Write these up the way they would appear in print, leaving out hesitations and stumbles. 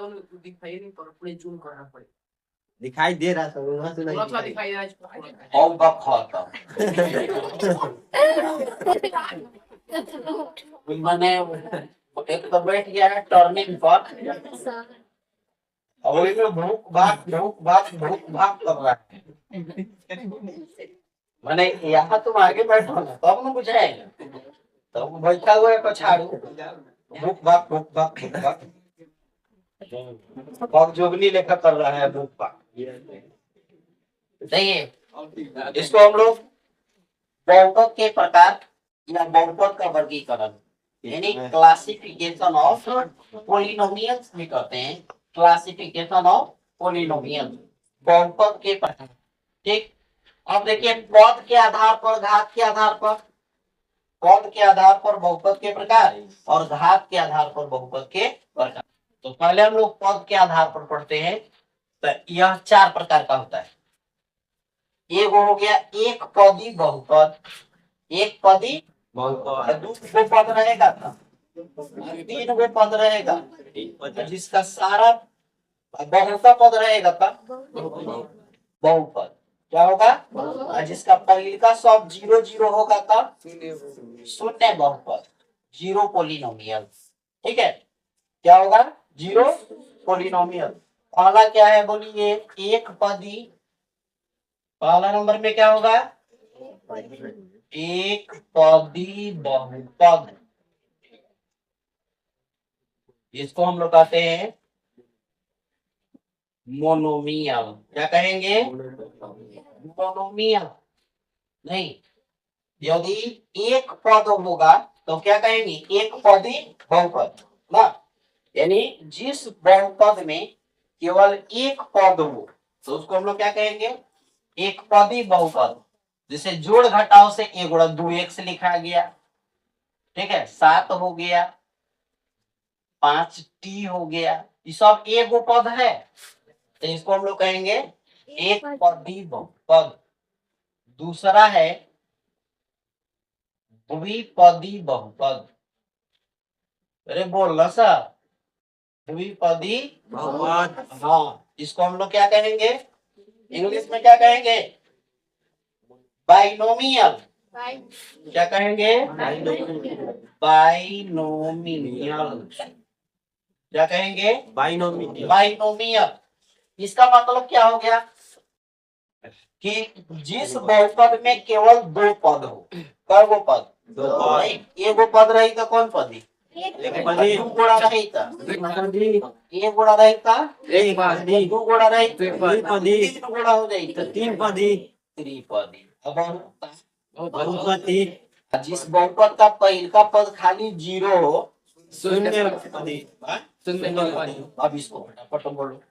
दिखाई नहीं पर पूरे जूम करना पड़ेगा। दिखाई दे रहा था वहां से थोड़ा थोड़ा नहीं दिखाई दे रहा है। और बखता मैंने एक तो बैठ गया है टर्निंग पर और ये भूख भाग कर रहा है। मैंने यहाँ तुम आगे बैठो ना तब न बुझाएगा। तो बैठा हुआ है पछाड़ू भूख भाग और जोगनी लेखा कर रहा है भूख भाग। देखिए इसको हम लोग बहुपद के प्रकार या बहुपद का वर्गीकरण यानी क्लासिफिकेशन ऑफ पॉलिनोमियल्स भी कहते हैं। क्लासिफिकेशन ऑफ पॉलिनोमियल्स बहुपद के प्रकार। ठीक, अब देखिए पद के आधार पर घात के आधार पर, पद के आधार पर बहुपद के प्रकार और घात के आधार पर बहुपद के प्रकार। तो पहले हम लोग पद के आधार पर पढ़ते हैं। तो यह 4 प्रकार का होता है। एक हो गया एक पदी बहुपद, एक पदी बहुपद, दो पद रहेगा था, 3 गो पद रहेगा जिसका सारा बहुता पद रहेगा था बहुपद। क्या होगा? जिसका पहले का सब 0 0 होगा था शून्य बहुपद, 0 पोलिनोमियल। ठीक है, क्या होगा? 0 पोलिनोमियल। पहला क्या है बोलिए? एक पदी। पहला नंबर में क्या होगा? एक पदी बहुपद। इसको हम लोग कहते हैं मोनोमियल। क्या कहेंगे? मोनोमियल। नहीं, यदि एक पद होगा तो क्या कहेंगे? एक पदी बहुपद ना। यानी जिस बहुपद में केवल एक पद हो तो उसको हम लोग क्या कहेंगे? एक पदी बहुपद। जैसे जोड़ घटाव से a गुणा 2x लिखा गया। ठीक है, 7 हो गया, 5t हो गया, ये सब एक पद है तो इसको हम लोग कहेंगे एक पदी बहुपद। दूसरा है द्विपदी बहुपद। अरे बोल सर, द्विपदी बहुपद। हाँ, इसको हम लोग क्या कहेंगे? इंग्लिश में क्या कहेंगे? बाइनोमियल। क्या कहेंगे? बाइनोमियल। क्या कहेंगे? बाइनोमियल। बाइनोमियल। इसका मतलब क्या हो गया कि जिस बहुपद में केवल 2 पद हो। कै गो पद? 2 पद। एगो पद रही तो कौन पदी? दो गोड़ा रही था एक गोड़ा रही था एक पदी, दो गोड़ा रही पदी, 3 गोड़ा हो जाई तो 3 पदी, त्रिपदी। अब बहुपदी। जिस बहुपद का पहले का पद खाली 0 हो, शून्य पदी। अब इसको फटाफट बोलो।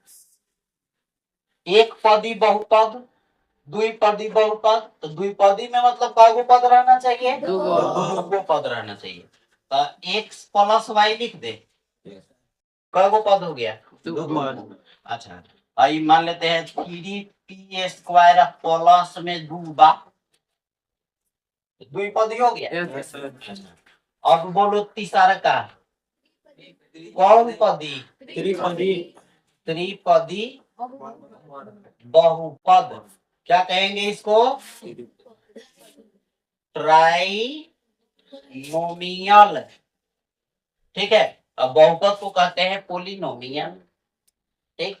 एक पदी बहुपद, द्विपदी बहुपद। तो द्विपदी में मतलब कै गो पद रहना चाहिए? 2 गो पद रहना चाहिए। x प्लस y लिख दे, कै गो पद हो गया? 2 पद। अच्छा, आई मान लेते हैं 3p स्क्वायर प्लस में 2 बा, द्विपदी हो गया। अब बोलो तीसरा का कौन पदी? त्रिपदी। त्रिपदी बहुपद। क्या कहेंगे इसको? ट्राई नोमियल। ठीक है, अब बहुपद को कहते हैं पोलिनोमियल। ठीक,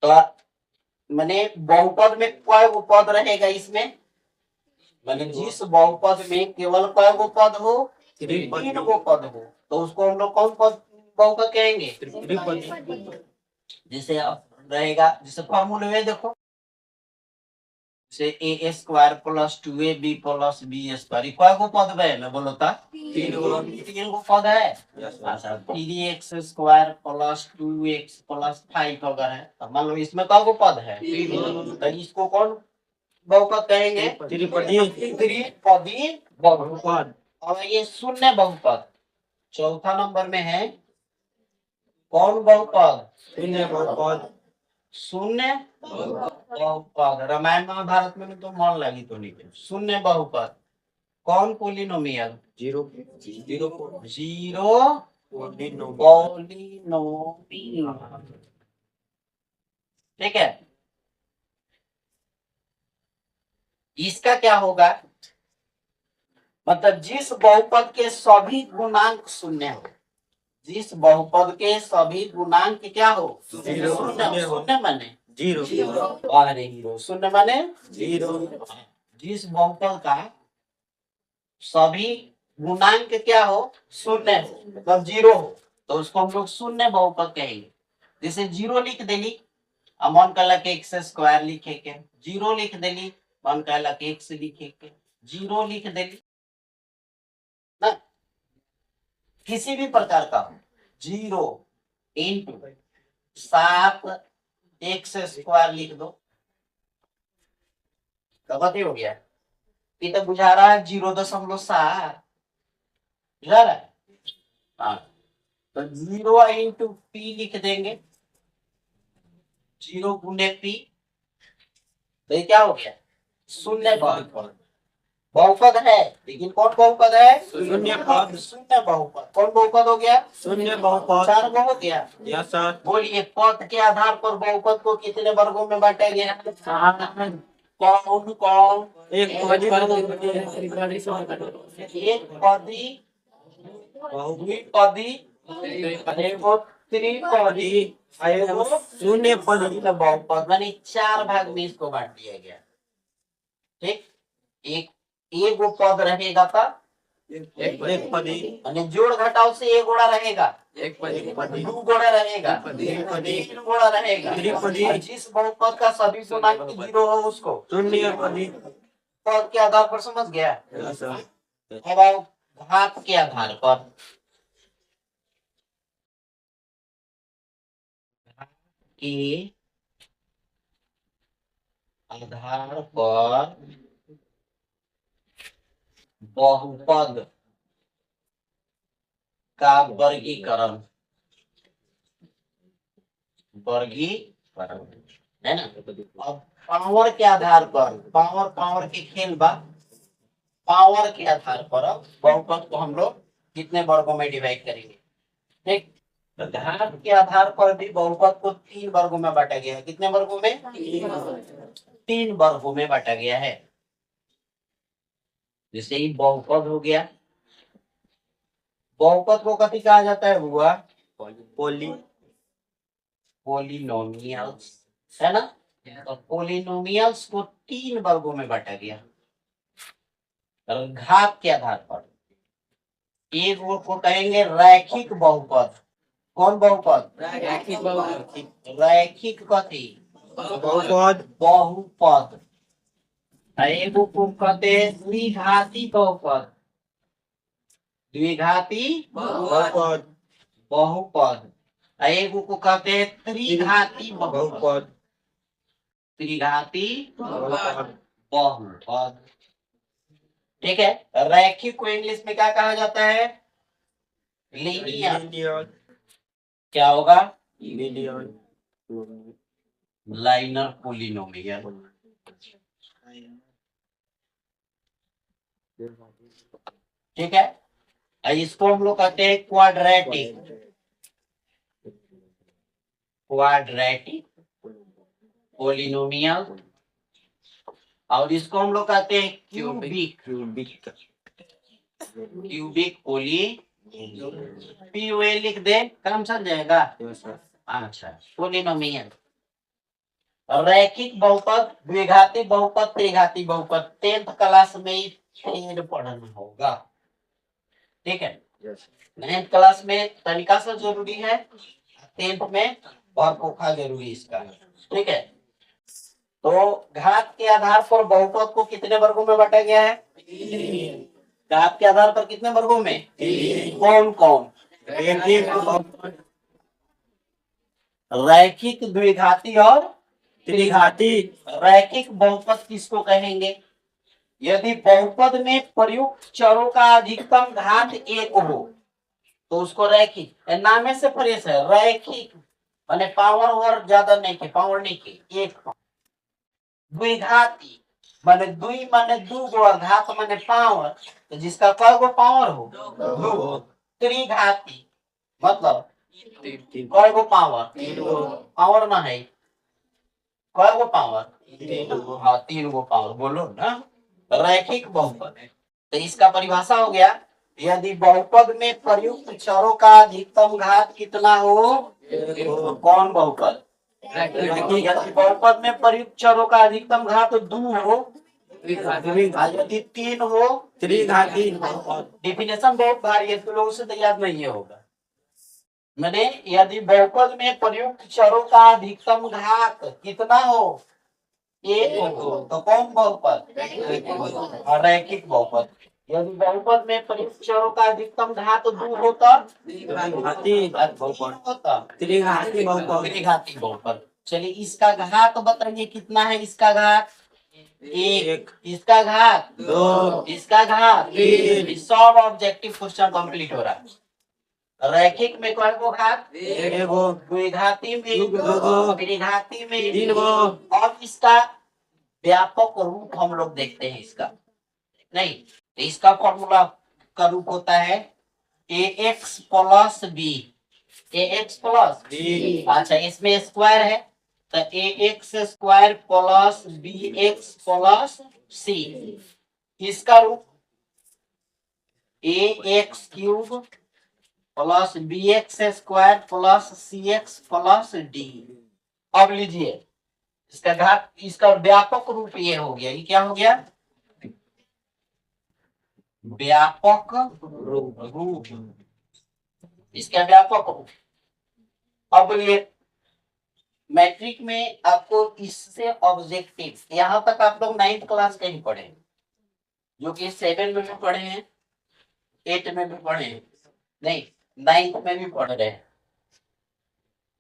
तो मैंने बहुपद में कै गो पद रहेगा इसमें? मैंने जिस बहुपद में केवल कै गो पद हो? 3 गो पद हो तो उसको हम लोग कौन पद बहुपद कहेंगे? त्रिपदी। जैसे रहेगा, जैसे फॉर्मूले में देखो, से a square plus 2ab plus b square कै गो पद है? मैं बोलो था 3 गो पद है। अच्छा, 3x square plus 2x plus 5 अगर है तो मान लो इसमें कै गो पद है? तो इसको कौन बहुपद कहेंगे? त्रिपदी। त्रिपदी बहुपद। अब ये शून्य बहुपद चौथा नंबर में है। कौन बहुपद? शून्य बहुपद। शून्य बहुपद रामायण महाभारत में तो मन लगी तो नहीं। शून्य बहुपद कौन पोलिनोमियल? 0 0 पॉलिनोमियल। ठीक है, इसका क्या होगा, मतलब जिस बहुपद के सभी गुणांक शून्य हो, जिस बहुपद के सभी गुणांक क्या हो, शून्य। शून्य माने जीरो। अरे हीरो, शून्य माने जीरो। जिस बहुपद का सभी गुणांक क्या हो, शून्य हो, मतलब जीरो हो, तो उसको हम लोग शून्य बहुपद कहेंगे। जैसे जीरो लिख देली, मन कहला के एक्स स्क्वायर लिखे के, जीरो लिख देली, मन कहला के एक्स लिखे के, जीरो लिख देली ना, किसी भी प्रकार का हो, जीरो इंटू 7 एक्स स्क्वायर लिख दो, तो कती हो गया, ये तो बुझा रहा है 0.7 बुझा रहा है। हाँ, तो 0 इंटू पी लिख देंगे, 0 गुने पी, तो ये क्या हो गया, शून्य बहुपद। बहुपद है, लेकिन कौन बहुपद है, शून्य पद। शून्य बहुपद। कौन बहुपद हो गया, शून्य बहुपद। 4 गो हो गया। Yes sir. बोलिए, पद के आधार पर बहुपद को कितने वर्गों में बांटा गया, कौन कौन, एक पदी एक पदी, द्विपदी, एगो त्रिपदी, एगो शून्य पदी। बहुपद, मानी 4 भाग में इसको बांट दिया गया। ठीक, एक वो पद रहेगा का, एक पदी। माने जोड़ घटाव से एक गोड़ा रहेगा, एक पदी। 2 गोड़ा रहेगा, त्रिपदी। 3 गोड़ा रहेगा, त्रिपदी। और जिस बहुपद का सभी गुणांक 0 हो उसको शून्य पदी। पद के आधार पर, समझ गया। Yes sir. अब आओ घात के आधार पर, के आधार पर बहुपद का वर्गीकरण, वर्गीकरण है ना। अब पावर के आधार पर, पावर के खेल बा, पावर के आधार पर अब बहुपद को हम लोग कितने वर्गों में डिवाइड करेंगे। ठीक, तो घात के आधार पर भी बहुपद को 3 वर्गों में बांटा गया है। कितने वर्गों में, 3 वर्गों में बांटा गया है। जैसे ही बहुपद हो गया, बहुपद को कथी कहा जाता है हुआ, पॉलिनोमियल्स, है ना। तो पॉलिनोमियल्स को 3 वर्गों में बांटा गया। और घात के आधार पर एक को कहेंगे रैखिक बहुपद। कौन बहुपद, रैखिक कथी, बहुपद। बहुपद। एगो को कहते हैं द्विघाती बहुपद, द्विघाती बहुपद। बहुपद। एगो को कहते हैं त्रिघाती बहुपद, त्रिघाती बहुपद। बहुपद। ठीक है, रैखिक को इंग्लिश में क्या कहा जाता है, लीनियर। क्या होगा, लाइनर पॉलिनोमियल। ठीक है, इसको हम लोग कहते हैं क्वाड्रेटिक, क्वाड्रेटिक पॉलिनोमियल। और इसको हम लोग कहते हैं क्यूबिक, क्यूबिक पॉली, पीओए लिख दे, काम चल जाएगा। अच्छा, पॉलिनोमियल। रैखिक बहुपद, द्विघाती बहुपद, त्रिघाती बहुपद 10th क्लास में ही फिर पढ़ना होगा। ठीक है, 9th क्लास में तरीका से जरूरी है, 10th में बरपोखा जरूरी इसका। ठीक है, तो घात के आधार पर बहुपद को कितने वर्गों में बांटा गया है, घात के आधार पर कितने वर्गों में, कौन कौन, रैखिक, द्विघाती और त्रिघाती। रैखिक बहुपद किसको कहेंगे, यदि बहुपद में प्रयुक्त चरों का अधिकतम घात 1 हो तो उसको रैखिक, नामे से फ्रेश है रैखिक, माने पावर और ज्यादा नहीं के, पावर नहीं के, एक। द्विघाती माने दुई, माने 2 गो, घात माने पावर, तो जिसका कय गो पावर हो, 2। त्रिघाती मतलब तीन कय गो पावर गो पावर ना है कय गो पावर तीन गो हाँ 3 गो पावर बोलो ना रैखिक बहुपद है तो इसका परिभाषा हो गया यदि बहुपद में प्रयुक्त चरों का अधिकतम घात कितना हो तो कौन बहुपद यदि बहुपद में प्रयुक्त चरों का अधिकतम घात 2 हो और यदि 3 हो त्रिघाती बहुपद डेफिनेशन बहुत भारी है तो लोगों से तो याद नहीं होगा मैंने यदि बहुपद में प्रयुक्त चरों का अधिकतम घात कितना हो 1 हो तो कौन बहुपद रैखिक बहुपद यदि बहुपद में प्रयुक्त चरों का अधिकतम घात 2 हो तब त्रिघाती बहुपद होता त्रिघाती बहुपद त्रिघाती बहुपद चलिए इसका घात बताइए कितना है इसका घात 1 इसका घात 2 इसका घात 3 सब ऑब्जेक्टिव क्वेश्चन कंप्लीट हो रहा है रैखिक में कौन को घात एगो द्विघाती में दो त्रिघाती में 3 गो और इसका व्यापक रूप हम लोग देखते हैं इसका नहीं तो इसका फॉर्मूला का रूप होता है ax plus b ax plus b अच्छा इसमें स्क्वायर है तो ax square plus bx plus c इसका रूप ax cube plus bx square plus cx plus d अब लीजिए इसका घात इसका व्यापक रूप ये हो गया ये क्या हो गया व्यापक रूप इसका व्यापक रूप अब ये मैट्रिक में आपको इससे ऑब्जेक्टिव यहाँ तक आप लोग 9th क्लास के ही पढ़े हैं, जो कि 7 में भी पढ़े हैं 8 में भी पढ़े हैं नहीं 9th में भी पढ़ रहे हैं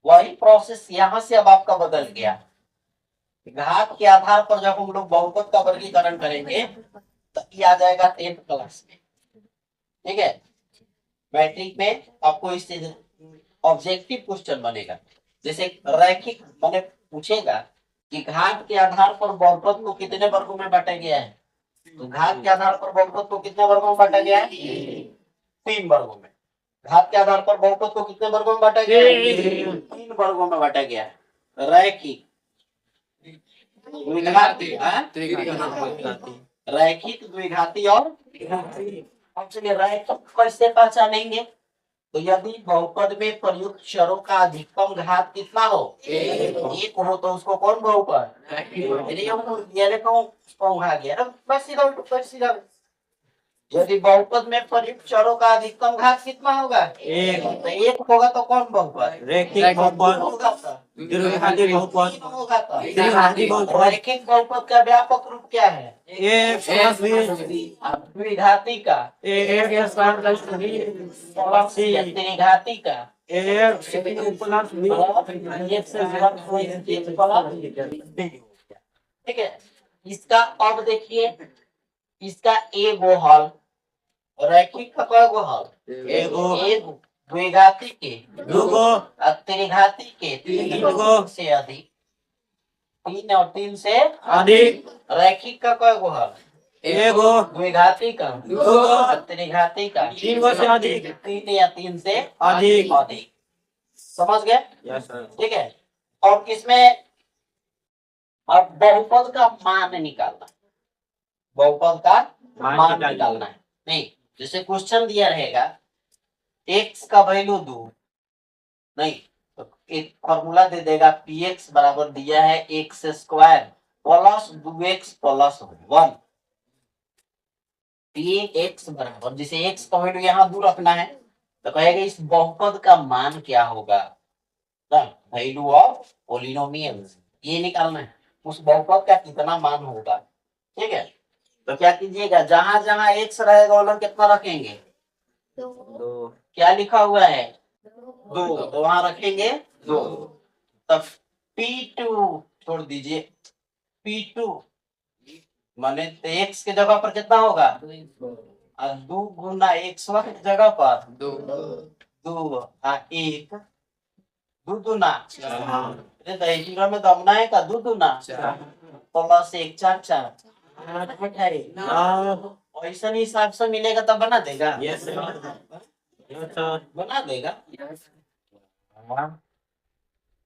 वही प्रोसेस यहाँ से अब आपका बदल गया घात के आधार पर जब हम लोग बहुपद का वर्गीकरण करेंगे तो ये आ जाएगा 10th क्लास में ठीक है मैट्रिक में आपको इससे ऑब्जेक्टिव क्वेश्चन बनेगा जैसे रैखिक मैंने पूछेगा कि घात के आधार पर बहुपद को कितने वर्गों में बांटा गया है तो घात के आधार पर बहुपद को कितने वर्गों में बांटा गया है 3 वर्गों में घात के आधार पर बहुपद को कितने वर्गों में बांटा गया है 3 वर्गों में बांटा गया है रैखिक द्विघाती रैखिक द्विघाती और अब चलिए रैखिक कैसे पहचानेंगे तो यदि बहुपद में प्रयुक्त चरों का अधिकतम घात कितना हो 1 हो तो उसको कौन बहुपद यदि बहुपद में प्रयुक्त चरों का अधिकतम घात कितना होगा 1 तो 1 होगा तो कौन बहुपद रैखिक बहुपद होगा तो त्रिघाती बहुपद 3 होगा तो त्रिघाती बहुपद रैखिक बहुपद का व्यापक रूप क्या है ए प्लस बी द्विघाती का ए स्क्वायर प्लस बी प्लस सी त्रिघाती का ए प्लस बी ठीक है इसका अब देखिए इसका एगो हल रैखिक का कय गो हल एगो एक द्विघाती के दूगो और त्रिघाती के तीन गो से अधिक 3 और 3 से अधिक रैखिक का कय गो हल एगो द्विघाती का दूगो और त्रिघाती का 3 गो से अधिक 3 या 3 से अधिक अधिक समझ गए यस सर ठीक है और इसमें अब बहुपद का मान निकालना है बहुपद का मान निकालना है नहीं जैसे क्वेश्चन दिया रहेगा x का वैल्यू 2 नहीं तो एक फॉर्मूला दे देगा px बराबर दिया है x square plus 2x plus 1 px बराबर जिसे x का वैल्यू यहाँ 2 रखना है तो कहेगा इस बहुपद का मान क्या होगा वैल्यू ऑफ पॉलिनोमियल्स ये निकालना है उस बहुपद का कितना मान होगा ठीक है तो क्या कीजिएगा जहां जहां x रहेगा वो कितना रखेंगे 2 क्या लिखा हुआ है 2 तो वहां रखेंगे 2 तब P2 छोड़ दीजिए P2 माने तो x के जगह पर कितना होगा और 2 गुना x की जगह पर 2 1 2 दूना अरे तो इंटीग्रल में दमना है का 2 दूना प्लस 1 4 4 ऐसा हिसाब से मिलेगा तब बना देगा यस सर बना देगा। Yes.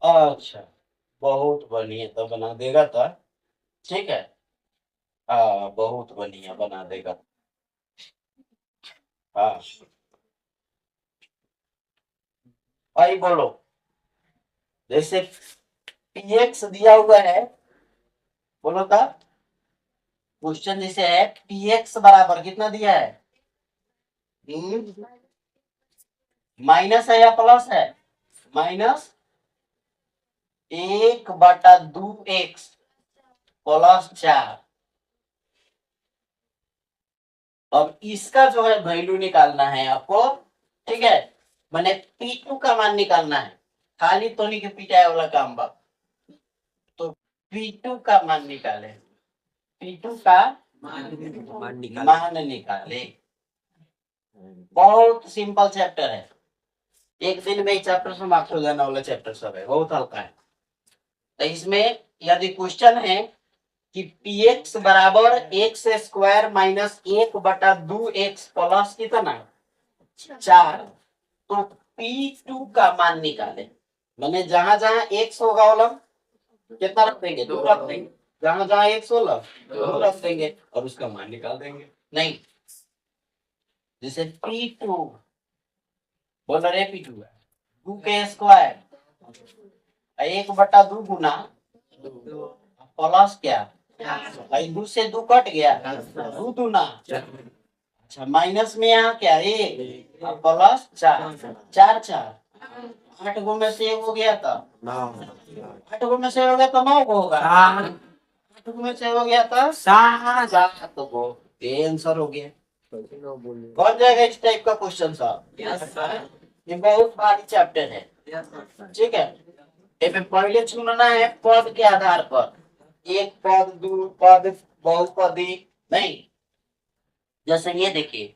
अच्छा, बहुत बढ़िया, तो बना देगा तो ठीक है। हाँ, बहुत बढ़िया बना देगा। हाँ, भाई बोलो, जैसे px दिया हुआ है, बोलो था क्वेश्चन जैसे है px बराबर कितना दिया है, माइनस है या प्लस है, माइनस 1/2x प्लस 4। अब इसका जो है वैल्यू निकालना है आपको, ठीक है। मैंने P2 का मान निकालना है, खाली तो नहीं कि पिटाए वाला काम बा। तो P2 का मान निकाले, P2 का मान निकाले। बहुत सिंपल चैप्टर है, एक दिन में चैप्टर समाप्त हो जाने वाला चैप्टर सब है, बहुत हल्का है। तो इसमें यदि क्वेश्चन है कि px बराबर x square minus 1/2x plus कितना 4, तो P2 का मान निकाले। मैंने जहां जहां x होगा वाला कितना रख देंगे, 2 रख देंगे, जहां जहां x होला 2 रख देंगे और उसका मान निकाल देंगे। नहीं, जैसे P2 बोल रहे P2 है 2 के स्क्वायर 1/2 गुना प्लस क्या, भाई 2 से 2 कट गया, 2 दूना, अच्छा माइनस में यहाँ क्या 1 और प्लस 4, 4 4 8 गो में से 1 हो गया था, 8 गो में से हो गया तो 9 गो होगा, 8 गो में से हो गया था 7 गो। ये आंसर हो गया, बन जाएगा इस टाइप का क्वेश्चन साहब। Yes, sir. ये बहुत भारी चैप्टर है, Yes, sir. ठीक है। इसमें पहले चुनना है पद के आधार पर, एक पद, दो पद, बहुपदी नहीं। जैसे ये देखिए,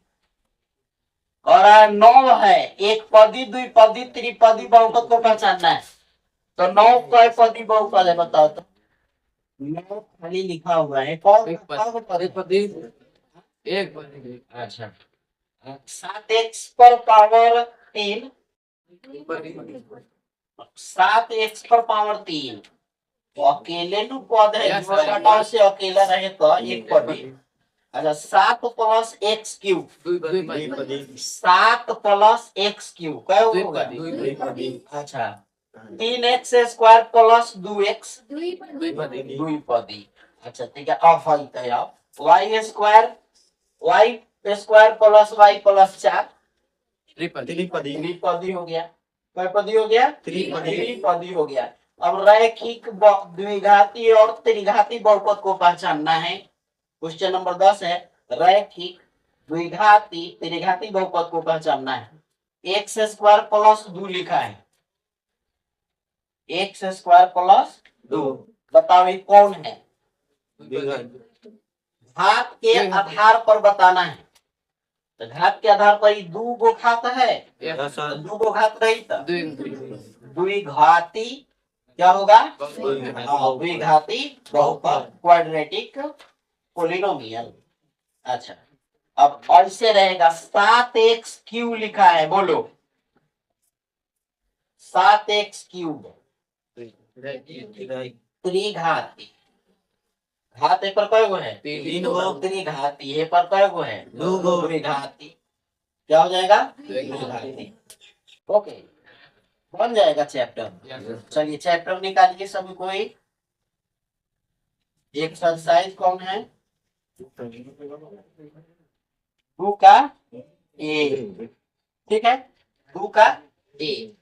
और 9 है, एक पदी, द्विपदी, त्रिपदी, बहुपद को पहचानना है। तो 9 कई पदी बहुपद है बताओ तो, 9 खाली लिखा हुआ है, एक अच्छा 7x पर पावर 3, 7x पर पावर 3 तो अकेले नु पद है, Yes, जो sir. घटाव से अकेला रहे तो एक पद है। अच्छा 7 plus x cube, 7 plus x cube क्या होगा, अच्छा 3x स्क्वायर प्लस 2x द्विपदी। अच्छा ठीक है, अब हल तैयार, y square plus y plus 4 त्रिपदी हो गया, कैपदी हो गया, त्रिपदी हो गया। अब रैखिक द्विघाती और त्रिघाती बहुपद को पहचानना है। क्वेश्चन नंबर 10 है, रैखिक द्विघाती त्रिघाती बहुपद को पहचानना है। एक्स स्क्वायर प्लस 2 लिखा है, एक्स स्क्वायर प्लस 2, बताओ ये कौन है, घात के आधार पर बताना है। तो घात के आधार पर 2 गो घात है, 2 गो घात रही तो द्विघाती क्या होगा, द्विघाती बहुपद, क्वाड्रेटिक पोलिनोमियल। अच्छा अब ऐसे रहेगा, 7x क्यूब लिखा है, बोलो 7x क्यूब त्रिघाती, घात पर कय गो है, 3 गो, त्रिघाती है पर कय गो है, 2 गो, द्विघाती क्या हो जाएगा, द्विघाती। ओके, बन जाएगा चैप्टर। चलिए चैप्टर निकालिए सभी कोई। एक्सरसाइज कौन है, 2 का ए, ठीक है, 2 का ए।